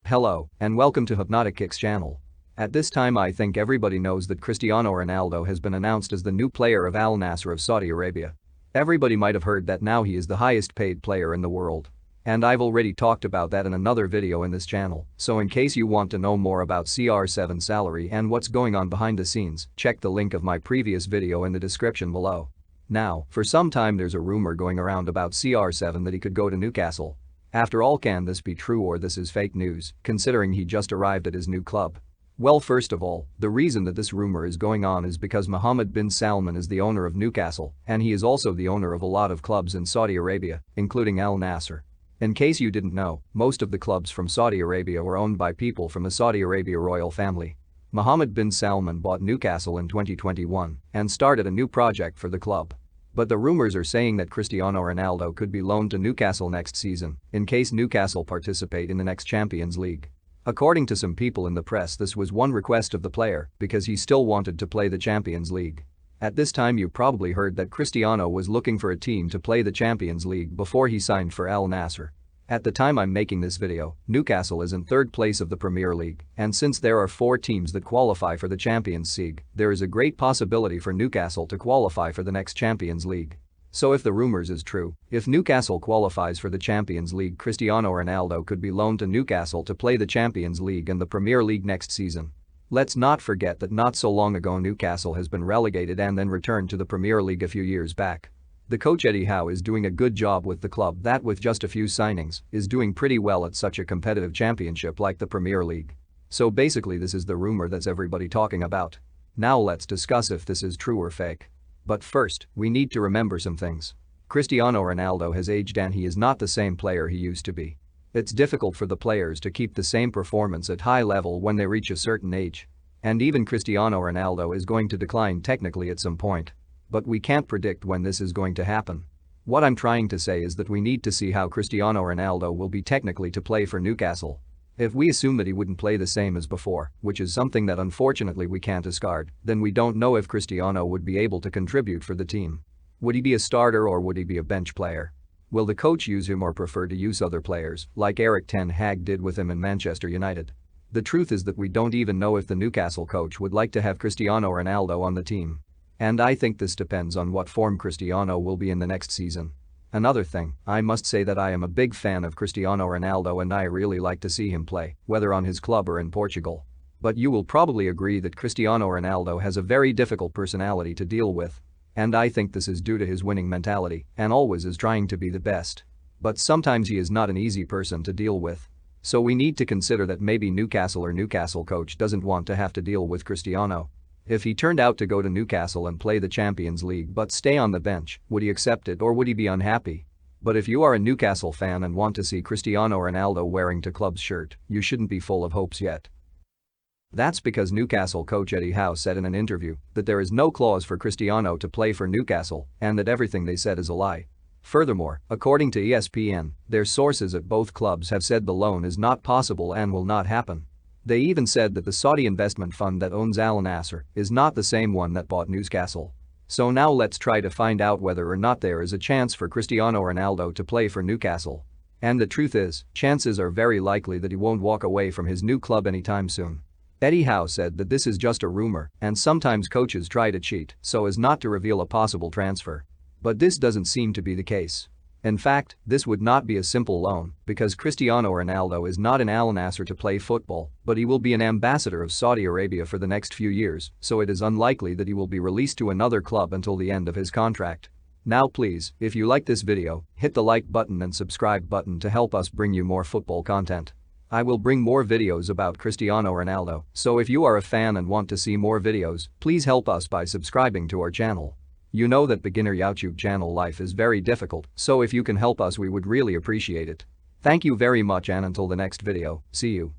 Hello, and welcome to Hypnotic Kicks channel. At this time I think everybody knows that Cristiano Ronaldo has been announced as the new player of Al Nassr of Saudi Arabia. Everybody might have heard that now he is the highest paid player in the world. And I've already talked about that in another video in this channel, so in case you want to know more about CR7's salary and what's going on behind the scenes, check the link of my previous video in the description below. Now, for some time there's a rumor going around about CR7 that he could go to Newcastle. After all, can this be true or this is fake news, considering he just arrived at his new club? Well, first of all, the reason that this rumor is going on is because Mohammed bin Salman is the owner of Newcastle, and he is also the owner of a lot of clubs in Saudi Arabia, including Al Nassr. In case you didn't know, most of the clubs from Saudi Arabia were owned by people from the Saudi Arabia royal family. Mohammed bin Salman bought Newcastle in 2021 and started a new project for the club. But the rumors are saying that Cristiano Ronaldo could be loaned to Newcastle next season in case Newcastle participate in the next Champions League. According to some people in the press, this was one request of the player because he still wanted to play the Champions League. At this time you probably heard that Cristiano was looking for a team to play the Champions League before he signed for Al Nassr. At the time I'm making this video, Newcastle is in third place of the Premier League, and since there are 4 teams that qualify for the Champions League, there is a great possibility for Newcastle to qualify for the next Champions League. So if the rumors is true, if Newcastle qualifies for the Champions League, Cristiano Ronaldo could be loaned to Newcastle to play the Champions League and the Premier League next season. Let's not forget that not so long ago Newcastle has been relegated and then returned to the Premier League a few years back. The coach Eddie Howe is doing a good job with the club that with just a few signings is doing pretty well at such a competitive championship like the Premier League. So basically this is the rumor that's everybody talking about. Now let's discuss if this is true or fake. But first, we need to remember some things. Cristiano Ronaldo has aged and he is not the same player he used to be. It's difficult for the players to keep the same performance at high level when they reach a certain age. And even Cristiano Ronaldo is going to decline technically at some point. But we can't predict when this is going to happen. What I'm trying to say is that we need to see how Cristiano Ronaldo will be technically to play for Newcastle. If we assume that he wouldn't play the same as before, which is something that unfortunately we can't discard, then we don't know if Cristiano would be able to contribute for the team. Would he be a starter or would he be a bench player? Will the coach use him or prefer to use other players, like Erik ten Hag did with him in Manchester United? The truth is that we don't even know if the Newcastle coach would like to have Cristiano Ronaldo on the team. And I think this depends on what form Cristiano will be in the next season. Another thing, I must say that I am a big fan of Cristiano Ronaldo and I really like to see him play, whether on his club or in Portugal. But you will probably agree that Cristiano Ronaldo has a very difficult personality to deal with. And I think this is due to his winning mentality and always is trying to be the best. But sometimes he is not an easy person to deal with. So we need to consider that maybe Newcastle or Newcastle coach doesn't want to have to deal with Cristiano. If he turned out to go to Newcastle and play the Champions League but stay on the bench, would he accept it or would he be unhappy? But if you are a Newcastle fan and want to see Cristiano Ronaldo wearing the club's shirt, you shouldn't be full of hopes yet. That's because Newcastle coach Eddie Howe said in an interview that there is no clause for Cristiano to play for Newcastle and that everything they said is a lie. Furthermore, according to ESPN, their sources at both clubs have said the loan is not possible and will not happen. They even said that the Saudi investment fund that owns Al Nassr is not the same one that bought Newcastle. So now let's try to find out whether or not there is a chance for Cristiano Ronaldo to play for Newcastle. And the truth is, chances are very likely that he won't walk away from his new club anytime soon. Eddie Howe said that this is just a rumor and sometimes coaches try to cheat so as not to reveal a possible transfer. But this doesn't seem to be the case. In fact, this would not be a simple loan because Cristiano Ronaldo is not in Al Nassr to play football, but he will be an ambassador of Saudi Arabia for the next few years, so it is unlikely that he will be released to another club until the end of his contract. Now please, if you like this video, hit the like button and subscribe button to help us bring you more football content. I will bring more videos about Cristiano Ronaldo, so if you are a fan and want to see more videos, please help us by subscribing to our channel. You know that beginner YouTube channel life is very difficult, so if you can help us we would really appreciate it. Thank you very much and until the next video, see you.